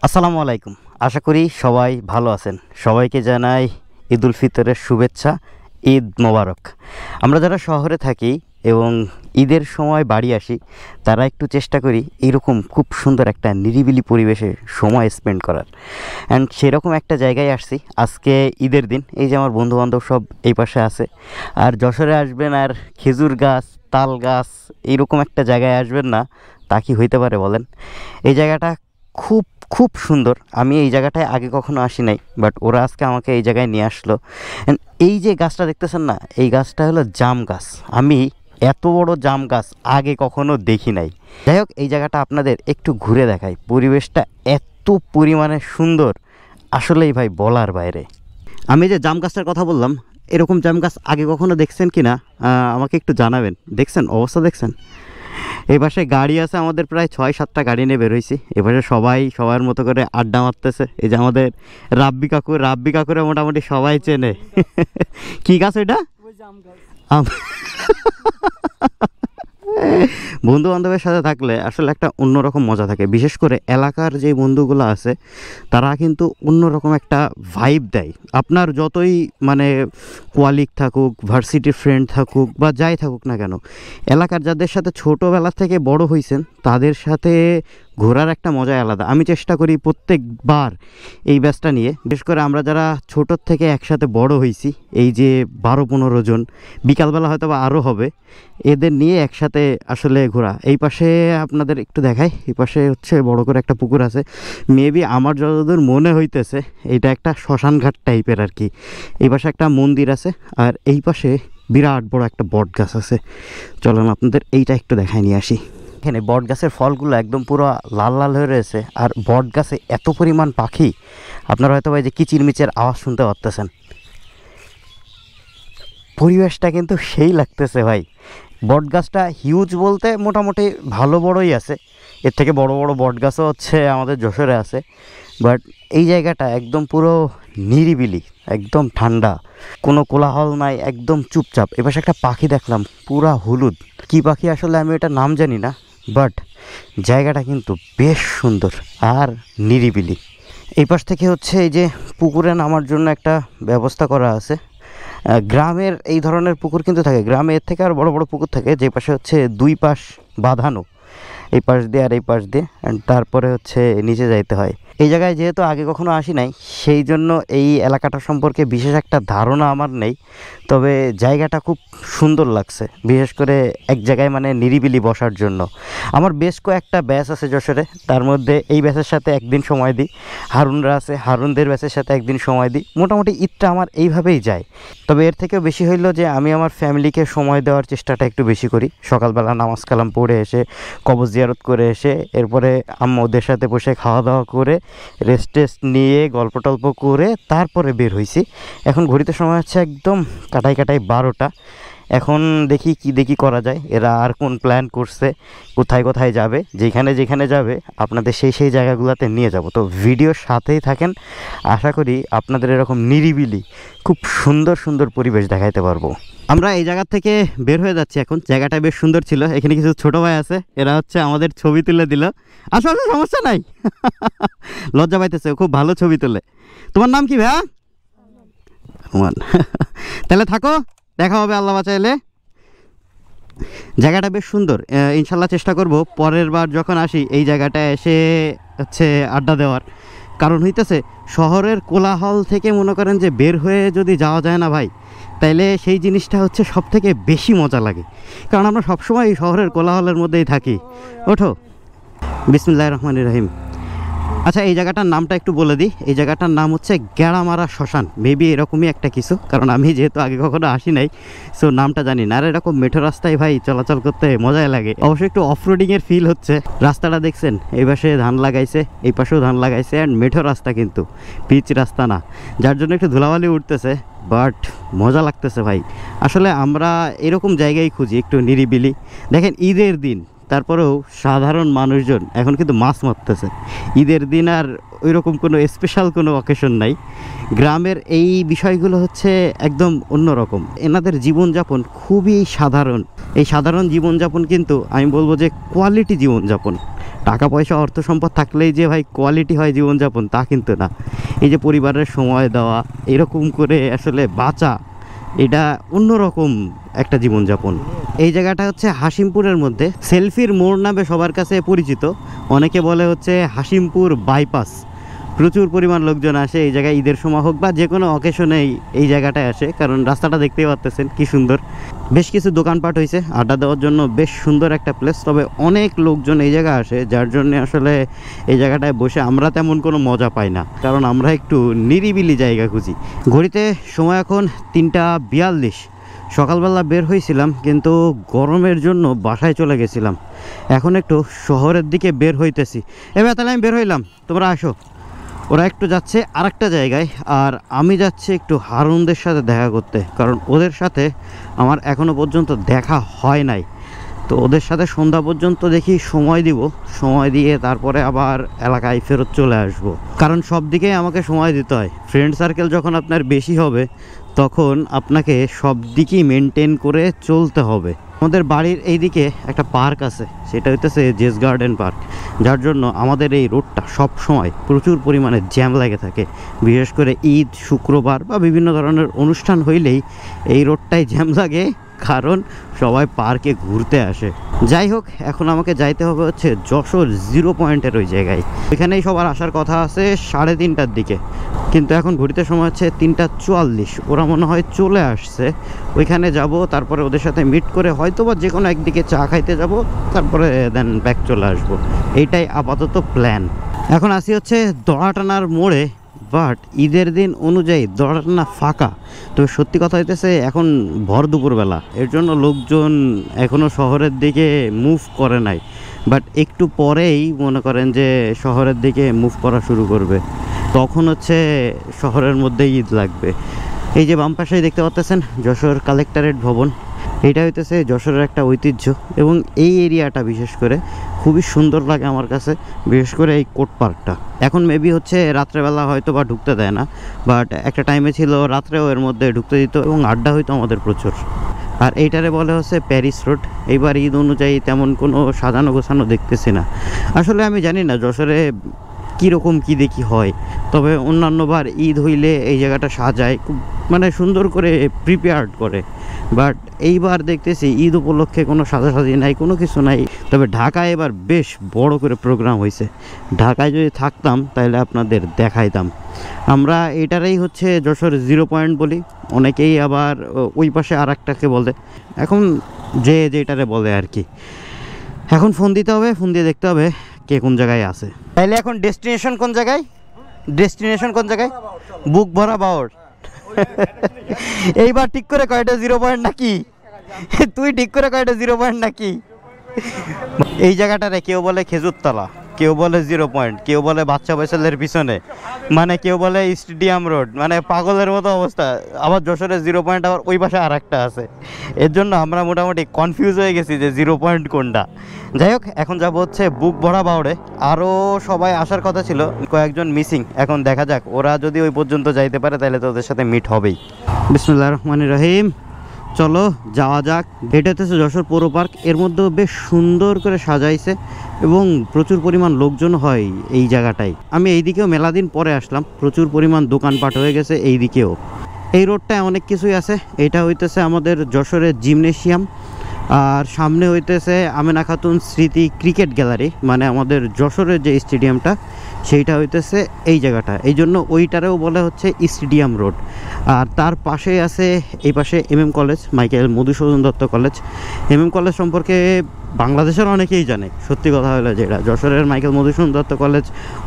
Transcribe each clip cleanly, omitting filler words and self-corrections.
আসসালামু আলাইকুম। আশা করি সবাই ভালো আছেন। সবাইকে জানাই ঈদ উল ফিতরের শুভেচ্ছা, ঈদ মোবারক। আমরা যারা শহরে থাকি এবং ঈদের সময় বাড়ি আসি, তারা একটু চেষ্টা করি এইরকম খুব সুন্দর একটা নিরিবিলি পরিবেশে সময় স্পেন্ড করার। অ্যান্ড সেরকম একটা জায়গায় আসছি আজকে ঈদের দিন। এই যে আমার বন্ধুবান্ধব সব এই পাশে আছে, আর যশোরে আসবেন আর খেজুর গাছ, তাল গাছ এইরকম একটা জায়গায় আসবেন না, তা কি হইতে পারে বলেন? এই জায়গাটা খুব খুব সুন্দর। আমি এই জায়গাটায় আগে কখনো আসি নাই, বাট ওরা আজকে আমাকে এই জায়গায় নিয়ে আসলো। And এই যে গাছটা দেখতেছেন না, এই গাছটা হলো জাম গাছ। আমি এত বড় জাম গাছ আগে কখনো দেখি নাই। যাই হোক, এই জায়গাটা আপনাদের একটু ঘুরে দেখাই। পরিবেশটা এত পরিমাণে সুন্দর, আসলেই ভাই বলার বাইরে। আমি যে জাম গাছটার কথা বললাম, এরকম জাম গাছ আগে কখনো দেখছেন কি না আমাকে একটু জানাবেন। দেখছেন? অবস্থা দেখছেন? এই পাশে গাড়ি আছে আমাদের, প্রায় 6-7টা গাড়ি নিয়ে বেরোইছি। এপাশে সবাই সবার মতো করে আড্ডা মারতেছে। এই যে আমাদের রাব্বি কাকুরে মোটামুটি সবাই চেনে। কি গাছ এটা? বন্ধু বান্ধবের সাথে থাকলে আসলে একটা অন্যরকম মজা থাকে। বিশেষ করে এলাকার যে বন্ধুগুলো আছে, তারা কিন্তু অন্যরকম একটা ভাইব দেয়। আপনার যতই মানে কোয়ালিক থাকুক, ভার্সিটির ফ্রেন্ড থাকুক বা যাই থাকুক না কেন, এলাকার যাদের সাথে ছোটোবেলা থেকে বড় হয়েছেন, তাদের সাথে ঘোরার একটা মজাই আলাদা। আমি চেষ্টা করি প্রত্যেকবার এই ব্যাচটা নিয়ে, বিশেষ করে আমরা যারা ছোটোর থেকে একসাথে বড় হয়েছি, এই যে 12-15 জন, বিকালবেলা হয়তো বা আরও হবে, এদের নিয়ে একসাথে আসলে ঘোরা। এই পাশে আপনাদের একটু দেখাই, এই পাশে হচ্ছে বড় করে একটা পুকুর আছে। মেবি আমার যতদূর মনে হইতেছে এটা একটা শ্মশান ঘাট টাইপের আর কি। এই পাশে একটা মন্দির আছে, আর এই পাশে বিরাট বড় একটা বট গাছ আছে। চলুন আপনাদের এইটা একটু দেখাই নিয়ে আসি। এখানে বট গাছের ফলগুলো একদম পুরো লাল লাল হয়ে রয়েছে, আর বট গাছে এত পরিমাণ পাখি, আপনারা হয়তো ভাই যে কিচিরমিচের আওয়াজ শুনতে পারতেছেন। পরিবেশটা কিন্তু সেই লাগতেছে ভাই। বট গাছটা হিউজ বলতে মোটামুটি ভালো বড়ই আছে। এর থেকে বড় বড় বট গাছও হচ্ছে আমাদের যশোরে আছে, বাট এই জায়গাটা একদম পুরো নিরিবিলি, একদম ঠান্ডা, কোনো কোলাহল নাই, একদম চুপচাপ। এবার একটা পাখি দেখলাম পুরা হলুদ, কি পাখি আসলে আমি এটা নাম জানি না, বাট জায়গাটা কিন্তু বেশ সুন্দর আর নিরিবিলি। এই পাশ থেকে হচ্ছে এই যে পুকুরে নামার জন্য একটা ব্যবস্থা করা আছে। গ্রামের এই ধরনের পুকুর কিন্তু থাকে, গ্রামে এর থেকে আর বড় বড় পুকুর থাকে, যে পাশে হচ্ছে দুই পাশ বাঁধানো, এই পাশ দিয়ে আর এই পাশ দিয়ে, অ্যান্ড তারপরে হচ্ছে নিচে যাইতে হয়। এই জায়গায় যেহেতু আগে কখনো আসি নাই, সেই জন্য এই এলাকাটা সম্পর্কে বিশেষ একটা ধারণা আমার নেই, তবে জায়গাটা খুব সুন্দর লাগছে। বিশেষ করে এক জায়গায় মানে নিরিবিলি বসার জন্য। আমার বেশ কয়েকটা ব্যাচ আছে যশোরে, তার মধ্যে এই ব্যাচের সাথে একদিন সময় দিই, হারুনরা আছে, হারুনদের ব্যাচের সাথে একদিন সময় দিই। মোটামুটি ঈদটা আমার এইভাবেই যায়। তবে এর থেকেও বেশি হইল যে আমি আমার ফ্যামিলিকে সময় দেওয়ার চেষ্টাটা একটু বেশি করি। সকালবেলা নামাজ কালাম পড়ে এসে, কবর জিয়ারত করে এসে, এরপরে আম্মুদের সাথে বসে খাওয়া দাওয়া করে, রেস্ট নিয়ে গল্প টল্প করে তারপরে বের হয়েছি। এখন ঘড়িতে সময় হচ্ছে একদম কাটাই 12টা। এখন দেখি করা যায়। এরা আর কোন প্ল্যান করছে, কোথায় কোথায় যাবে, যেখানে যাবে আপনাদের সেই জায়গাগুলোতে নিয়ে যাব। তো ভিডিওর সাথেই থাকেন, আশা করি আপনাদের এরকম নিরিবিলি খুব সুন্দর সুন্দর পরিবেশ দেখাইতে পারবো। আমরা এই জায়গা থেকে বের হয়ে যাচ্ছি এখন। জায়গাটা বেশ সুন্দর ছিল। এখানে কিছু ছোটো ভাই আছে, এরা হচ্ছে আমাদের ছবি তুলে দিল। আসলে সমস্যা নাই, লজ্জা পাইতেছে, খুব ভালো ছবি তোলে। তোমার নাম কি ভাইয়া? তাহলে থাকো, দেখা হবে আল্লাহ বাঁচাইলে। জায়গাটা বেশ সুন্দর, ইনশাল্লাহ চেষ্টা করব পরের বার যখন আসি এই জায়গাটায় এসে হচ্ছে আড্ডা দেওয়ার। কারণ হইতেছে শহরের কোলাহল থেকে মনে করেন যে বের হয়ে যদি যাওয়া যায় না ভাই, তাইলে সেই জিনিসটা হচ্ছে সব থেকে বেশি মজা লাগে। কারণ আমরা সবসময় এই শহরের কোলাহলের মধ্যেই থাকি। ওঠো। বিসমিল্লাহির রহমানির রহিম। আচ্ছা, এই জায়গাটার নামটা একটু বলে দিই। এই জায়গাটার নাম হচ্ছে গেড়ামারা শ্মশান, মেবি এরকমই একটা কিছু, কারণ আমি যেহেতু আগে কখনো আসি নাই, সো নামটা জানি না। আর এরকম মেঠো রাস্তায় ভাই চলাচল করতে মজাই লাগে। অবশ্যই একটু অফরোডিংয়ের ফিল হচ্ছে। রাস্তাটা দেখছেন, এই পাশে ধান লাগাইছে, এই পাশেও ধান লাগাইছে, অ্যান্ড মেঠো রাস্তা কিন্তু পিচ রাস্তা না, যার জন্য একটু ধুলাবালি উঠতেছে, বাট মজা লাগতেছে ভাই। আসলে আমরা এরকম জায়গায় খুঁজি, একটু নিরিবিলি। দেখেন ঈদের দিন, তারপরেও সাধারণ মানুষজন এখন কিন্তু মাছ মারতেছে। ঈদের দিন আর ওই রকম কোনো স্পেশাল কোনো অকেশন নাই। গ্রামের এই বিষয়গুলো হচ্ছে একদম অন্যরকম। এনাদের জীবনযাপন খুবই সাধারণ। এই সাধারণ জীবনযাপন কিন্তু আমি বলবো যে কোয়ালিটি জীবনযাপন। টাকা পয়সা অর্থ সম্পদ থাকলেই যে ভাই কোয়ালিটি হয় জীবনযাপন তা কিন্তু না। এই যে পরিবারের সময় দেওয়া, এরকম করে আসলে বাঁচা, এটা অন্যরকম একটা জীবনযাপন। এই জায়গাটা হচ্ছে হাসিমপুরের মধ্যে, সেলফির মোড় নামে সবার কাছে পরিচিত। অনেকে বলে হচ্ছে হাসিমপুর বাইপাস। প্রচুর পরিমাণ লোকজন আসে এই জায়গায়, ঈদের সময় হোক বা যে কোনো অকেশনেই এই জায়গাটায় আসে, কারণ রাস্তাটা দেখতেই পাচ্ছেন কি সুন্দর। বেশ কিছু দোকানপাট হয়েছে, আড্ডা দেওয়ার জন্য বেশ সুন্দর একটা প্লেস। তবে অনেক লোকজন এই জায়গায় আসে, যার জন্য আসলে এই জায়গাটায় বসে আমরা তেমন কোনো মজা পাই না, কারণ আমরা একটু নিরিবিলি জায়গা খুঁজি। ঘড়িতে সময় এখন 3:42। সকালবেলা বের হয়েছিলাম, কিন্তু গরমের জন্য বাসায় চলে গেছিলাম। এখন একটু শহরের দিকে বের হইতেছি। এবার তাহলে আমি বের হইলাম, তোমরা আসো। ওরা একটু যাচ্ছে আরেকটা জায়গায়, আর আমি যাচ্ছি একটু হারুনদের সাথে দেখা করতে, কারণ ওদের সাথে আমার এখনও পর্যন্ত দেখা হয় নাই। তো ওদের সাথে সন্ধ্যা পর্যন্ত দেখি সময় দিব, সময় দিয়ে তারপরে আবার এলাকায় ফেরত চলে আসব। কারণ সব দিকেই আমাকে সময় দিতে হয়। ফ্রেন্ড সার্কেল যখন আপনার বেশি হবে, তখন আপনাকে সব দিকেই মেনটেন করে চলতে হবে। আমাদের বাড়ির এইদিকে একটা পার্ক আছে, সেটা হইতেছে জেস গার্ডেন পার্ক, যার জন্য আমাদের এই রোডটা সব সময় প্রচুর পরিমাণে জ্যাম লেগে থাকে। বিশেষ করে ঈদ, শুক্রবার বা বিভিন্ন ধরনের অনুষ্ঠান হইলেই এই রোডটায় জ্যাম লাগে, কারণ সবাই পার্কে ঘুরতে আসে। যাই হোক, এখন আমাকে যাইতে হবে হচ্ছে যশোর 0 পয়েন্টের ওই জায়গায়। ওইখানেই সবার আসার কথা আছে 3:30টার দিকে, কিন্তু এখন ঘুরতে সময় হচ্ছে 3:44। ওরা মনে হয় চলে আসছে। ওইখানে যাব, তারপরে ওদের সাথে মিট করে হয়তো বা যে কোনো একদিকে চা খাইতে যাব, তারপরে দেন ব্যাক চলে আসব। এইটাই আপাতত প্ল্যান। এখন আসি হচ্ছে দড়াটানার মোড়ে, বাট ঈদের দিন অনুযায়ী দড়াটানা ফাঁকা। তবে সত্যি কথা হইতেছে এখন ভর দুপুরবেলা, এর জন্য লোকজন এখনও শহরের দিকে মুভ করে নাই। বাট একটু পরেই মনে করেন যে শহরের দিকে মুভ করা শুরু করবে, তখন হচ্ছে শহরের মধ্যে ঈদ লাগবে। এই যে বাম পাশেই দেখতে পাচ্ছেন যশোর কালেক্টরেট ভবন, এটা হইতেছে যশোরের একটা ঐতিহ্য, এবং এই এরিয়াটা বিশেষ করে খুবই সুন্দর লাগে আমার কাছে, বিশেষ করে এই কোট পার্কটা। এখন মেবি হচ্ছে রাত্রেবেলা হয়তো বা ঢুকতে দেয় না, বাট একটা টাইমে ছিল রাত্রেও এর মধ্যে ঢুকতে দিত, এবং আড্ডা হইতো আমাদের প্রচুর। আর এইটারে বলে হচ্ছে প্যারিস রোড। এইবার ঈদ অনুযায়ী তেমন কোনো সাজানো গোছানো দেখতেছি না। আসলে আমি জানি না যশোরে কীরকম কী দেখি হয়, তবে অন্যান্যবার ঈদ হইলে এই জায়গাটা সাজায় খুব, মানে সুন্দর করে প্রিপেয়ার্ড করে। বাট এইবার দেখতেছি ঈদ উপলক্ষে কোনো সাজাসাজি নাই, কোনো কিছু নাই। তবে ঢাকায় এবার বেশ বড় করে প্রোগ্রাম হয়েছে। ঢাকায় যদি থাকতাম তাহলে আপনাদের দেখাইতাম। আমরা এটারই হচ্ছে যশোর 0 পয়েন্ট বলি, অনেকেই আবার ওই পাশে আর একটাকে বলে, এখন যে যেটারে বলে আর কি। এখন ফোন দিতে হবে, ফোন দিয়ে দেখতে হবে কে কোন জায়গায় আছে। তাইলে এখন ডেস্টিনেশন কোন জায়গায়? ডেস্টিনেশন কোন জায়গায়? বুক ভরা বাউর। এইবার ঠিক করে কয়টা 0 পয়েন্ট নাকি? তুই ঠিক করে কয়টা 0 পয়েন্ট নাকি? এই জায়গাটারে কেউ বলে খেজুরতলা, কেউ বলে 0 পয়েন্ট, কেউ বলে বাচ্চা বৈশালের পিছনে, মানে কেউ বলে স্টেডিয়াম রোড, মানে পাগলের মতো অবস্থা। আবার যশোরের 0 পয়েন্ট আবার ওই পাশে আর একটা আছে। এর জন্য আমরা মোটামুটি কনফিউজ হয়ে গেছি যে 0 পয়েন্ট কোনটা। যাই হোক, এখন যাব হচ্ছে বুক ভরা বাউড়ে। আরও সবাই আসার কথা ছিল, কয়েকজন মিসিং। এখন দেখা যাক, ওরা যদি ওই পর্যন্ত যাইতে পারে তাহলে তো ওদের সাথে মিট হবেই। বিসমিল্লাহির রহমানির রহিম, চলো যাওয়া যাক। এটা হচ্ছে যশোর পৌর পার্ক, এর মধ্যেও বেশ সুন্দর করে সাজাইছে এবং প্রচুর পরিমাণ লোকজন হয় এই জায়গাটায়। আমি এই দিকেও মেলা দিন পরে আসলাম, প্রচুর পরিমাণ দোকানপাট হয়ে গেছে এই দিকেও। এই রোডটায় অনেক কিছুই আছে। এটা হইতেছে আমাদের যশোরের জিমনেশিয়াম, আর সামনে হইতেছে আমেনা খাতুন স্মৃতি ক্রিকেট গ্যালারি, মানে আমাদের যশোরের যে স্টেডিয়ামটা সেইটা হইতেছে এই জায়গাটা, এই জন্য ওইটারেও বলে হচ্ছে স্টেডিয়াম রোড। আর তার পাশেই আছে এই পাশে MM college, Michael Madhusudan Dutta college. MM college সম্পর্কে বাংলাদেশের অনেকেই জানে। সত্যি কথা হলো যেটা, যশোরের মাইকেল মধুসূদন দত্ত কলেজ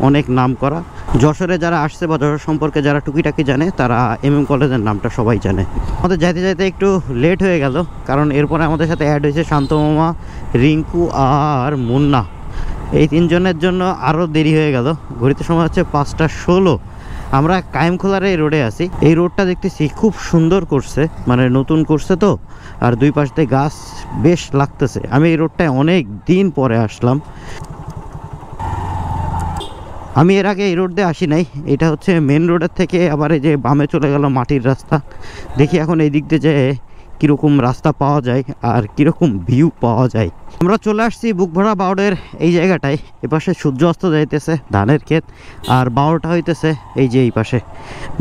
অনেক নাম করা। যশোরে যারা আসছে বা যশোর সম্পর্কে যারা টুকিটাকি জানে, তারা MM কলেজের নামটা সবাই জানে। আমাদের যাইতে যাইতে একটু লেট হয়ে গেল, কারণ এরপরে আমাদের সাথে অ্যাড হয়েছে শান্ত মামা, রিঙ্কু আর মুন্না। এই তিনজনের জন্য আরও দেরি হয়ে গেল। ঘড়িতে সময় হচ্ছে 5:16। আমরা কায়েমখোলার এই রোডে আছি। এই রোডটা দেখতেছি খুব সুন্দর করছে, মানে নতুন করছে তো, আর দুই পাশ দিয়ে গাছ বেশ লাগতেছে। আমি এই রোডটায় অনেক দিন পরে আসলাম। আমি এর আগে এই রোড দিয়ে আসি নাই। এটা হচ্ছে মেন রোডের থেকে আবার এই যে বামে চলে গেল মাটির রাস্তা। দেখি এখন এই দিক দিয়ে যে কীরকম রাস্তা পাওয়া যায় আর কীরকম ভিউ পাওয়া যায়। আমরা চলে আসছি বুকভরা বাউডের এই জায়গাটায়। এপাশে সূর্য অস্ত যাইতেছে, ধানের ক্ষেত, আর বাউটা হইতেছে এই যে এই পাশে।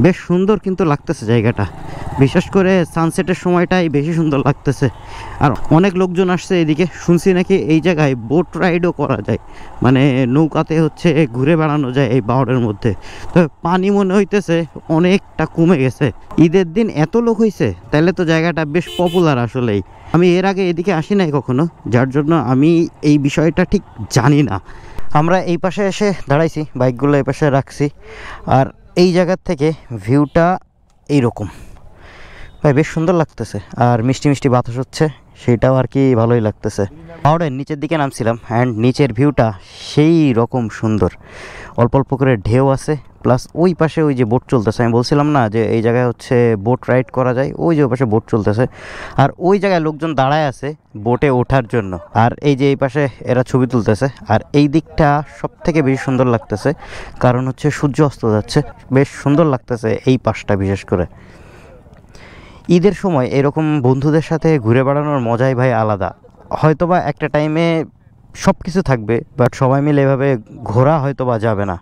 বেশ সুন্দর কিন্তু লাগতেছে জায়গাটা, বিশেষ করে সানসেটের সময়টাই বেশি সুন্দর লাগতেছে। আর অনেক লোকজন আসছে এদিকে, শুনছি নাকি এই জায়গায় বোট রাইডও করা যায়, মানে নৌকাতে হচ্ছে ঘুরে বেড়ানো যায় এই বাউডের মধ্যে। তবে পানি মনে হইতেছে অনেকটা কমে গেছে। ঈদের দিন এত লোক হয়েছে, তাহলে তো জায়গাটা বেশ পপুলার আসলেই। আমি এর আগে এদিকে আসি নাই কখনো, যার জন্য আমি এই বিষয়টা ঠিক জানি না। আমরা এই পাশে এসে দাঁড়াইছি, বাইকগুলো এই পাশে রাখছি, আর এই জায়গার থেকে ভিউটা এইরকম ভাই, বেশ সুন্দর লাগতেছে। আর মিষ্টি মিষ্টি বাতাস হচ্ছে, সেটাও আর কি ভালোই লাগতেছে। পাহাড়ের নিচের দিকে নামছিলাম, অ্যান্ড নিচের ভিউটা সেই রকম সুন্দর। অল্প অল্প করে ঢেউ আছে, প্লাস ওই পাশে ওই যে বোট চলতেছে। আমি বলছিলাম না যে এই জায়গায় হচ্ছে বোট রাইড করা যায়, ওই যে ওই পাশে বোট চলতেছে, আর ওই জায়গায় লোকজন দাঁড়ায় আছে বোটে ওঠার জন্য। আর এই যে এই পাশে এরা ছবি তুলতেছে। আর এই দিকটা সব থেকে বেশি সুন্দর লাগতেছে, কারণ হচ্ছে সূর্য অস্ত যাচ্ছে, বেশ সুন্দর লাগতেছে এই পাশটা। বিশেষ করে ঈদের সময় এরকম বন্ধুদের সাথে ঘুরে বেড়ানোর মজাই ভাই আলাদা। হয়তোবা একটা টাইমে সব কিছু থাকবে, বাট সবাই মিলে এভাবে ঘোরা হয়তোবা যাবে না।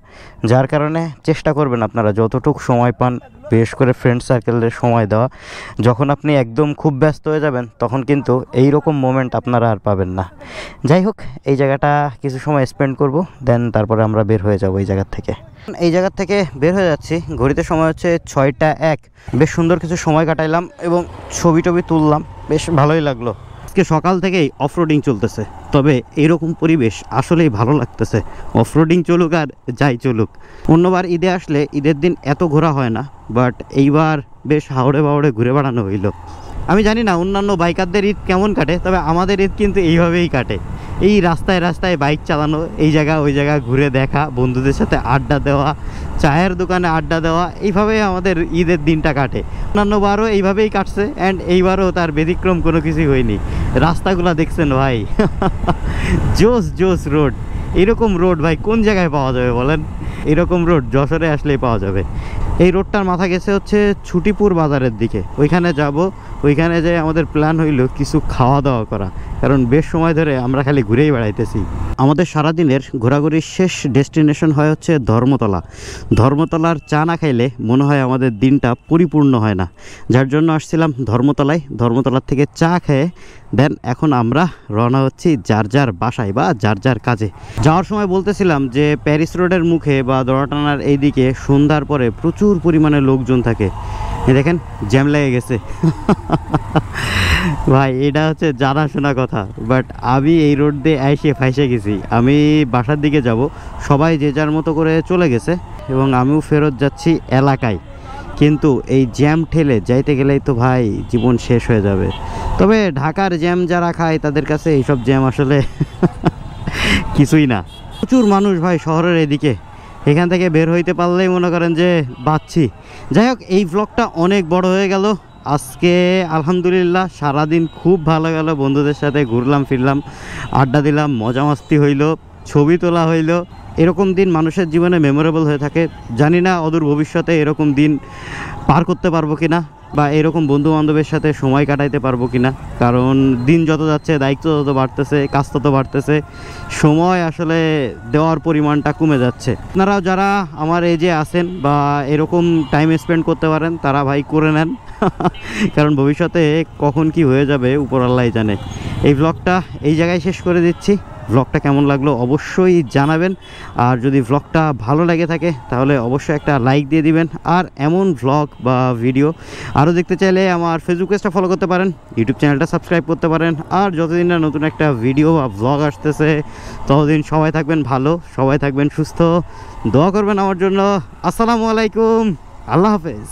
যার কারণে চেষ্টা করবেন আপনারা যতটুকু সময় পান, বিশেষ করে ফ্রেন্ড সার্কেলের সময় দেওয়া। যখন আপনি একদম খুব ব্যস্ত হয়ে যাবেন, তখন কিন্তু এই রকম মোমেন্ট আপনারা আর পাবেন না। যাই হোক, এই জায়গাটা কিছু সময় স্পেন্ড করব, দেন তারপরে আমরা বের হয়ে যাব এই জায়গার থেকে। এই জায়গার থেকে বের হয়ে যাচ্ছি, ঘড়িতে সময় হচ্ছে 6টা 1। বেশ সুন্দর কিছু সময় কাটাইলাম এবং ছবি টবি তুললাম, বেশ ভালোই লাগলো। আজকে সকাল থেকেই অফরোডিং চলতেছে, তবে এরকম পরিবেশ আসলেই ভালো লাগতেছে। অফরোডিং চলুক আর যাই চলুক, অন্যবার ঈদে আসলে ঈদের দিন এত ঘোরা হয় না, বাট এইবার বেশ হাওড়ে বাওড়ে ঘুরে বেড়ানো হইলো। আমি জানি না অন্যান্য বাইকারদের ঈদ কেমন কাটে, তবে আমাদের ঈদ কিন্তু এইভাবেই কাটে। এই রাস্তায় রাস্তায় বাইক চালানো, এই জায়গা ওই জায়গা ঘুরে দেখা, বন্ধুদের সাথে আড্ডা দেওয়া, চায়ের দোকানে আড্ডা দেওয়া, এইভাবেই আমাদের ঈদের দিনটা কাটে। অন্যান্যবারও এইভাবেই কাটছে, অ্যান্ড এইবারও তার ব্যতিক্রম কোনো কিছুই হয়নি। রাস্তাগুলো দেখছেন ভাই, জোস জোস রোড। এরকম রোড ভাই কোন জায়গায় পাওয়া যাবে বলেন? এরকম রোড যশোরে আসলেই পাওয়া যাবে। এই রোডটার মাথা গেছে হচ্ছে ছুটিপুর বাজারের দিকে, ওইখানে যাব। ওইখানে যে আমাদের প্ল্যান হইল কিছু খাওয়া দাওয়া করা, কারণ বেশ সময় ধরে আমরা খালি ঘুরেই বেড়াইতেছি। আমাদের সারাদিনের ঘোরাঘুরির শেষ ডেস্টিনেশন হয় হচ্ছে ধর্মতলা। ধর্মতলার চা না খাইলে মনে হয় আমাদের দিনটা পরিপূর্ণ হয় না, যার জন্য আসছিলাম ধর্মতলায়। ধর্মতলার থেকে চা খেয়ে দেন এখন আমরা রওনা হচ্ছি যার যার বাসায় বা যার যার কাজে। যাওয়ার সময় বলতেছিলাম যে প্যারিস রোডের মুখে বা দড়াটানার এইদিকে সন্ধ্যার পরে প্রচুর পরিমাণে লোকজন থাকে। দেখেন জ্যাম লেগে গেছে ভাই, এটা হচ্ছে জানাশোনা কথা, বাট আমি এই রোড দিয়ে এসে ফাইসে গেছি। আমি বাসার দিকে যাব, সবাই যে যার মতো করে চলে গেছে এবং আমিও ফেরত যাচ্ছি এলাকায়। কিন্তু এই জ্যাম ঠেলে যাইতে গেলেই তো ভাই জীবন শেষ হয়ে যাবে। তবে ঢাকার জ্যাম যারা খায় তাদের কাছে এইসব জ্যাম আসলে কিছুই না। প্রচুর মানুষ ভাই শহরের এদিকে, এখান থেকে বের হইতে পারলেই মনে করেন যে বাঁচছি। যাই হোক, এই ব্লগটা অনেক বড় হয়ে গেল আজকে। আলহামদুলিল্লাহ সারাদিন খুব ভালো গেল, বন্ধুদের সাথে ঘুরলাম ফিরলাম, আড্ডা দিলাম, মজা মাস্তি হইল, ছবি তোলা হইল। এরকম দিন মানুষের জীবনে মেমোরেবল হয়ে থাকে। জানি না অদূর ভবিষ্যতে এরকম দিন পার করতে পারবো কিনা, বা এরকম বন্ধু বান্ধবের সাথে সময় কাটাইতে পারবো কিনা, কারণ দিন যত যাচ্ছে দায়িত্ব তত বাড়তেছে, কাজ তত বাড়তেছে, সময় আসলে দেওয়ার পরিমাণটা কমে যাচ্ছে। আপনারাও যারা আমার এজে আছেন বা এরকম টাইম স্পেন্ড করতে পারেন, তারা ভাই করে নেন, কারণ ভবিষ্যতে কখন কি হয়ে যাবে উপরআল্লাহই জানে। এই ব্লগটা এই জায়গায় শেষ করে দিচ্ছি। ব্লগটা কেমন লাগলো অবশ্যই জানাবেন, আর যদি ব্লগটা ভালো লাগে থাকে তাহলে অবশ্যই একটা লাইক দিয়ে দিবেন। আর এমন ব্লগ বা ভিডিও আরও দেখতে চাইলে আমার ফেসবুক পেজটা ফলো করতে পারেন, ইউটিউব চ্যানেলটা সাবস্ক্রাইব করতে পারেন। আর যতদিন না নতুন একটা ভিডিও বা ব্লগ আসতেছে, ততদিন সবাই থাকবেন ভালো, সবাই থাকবেন সুস্থ, দোয়া করবেন আমার জন্য। আসসালামু আলাইকুম, আল্লাহ হাফেজ।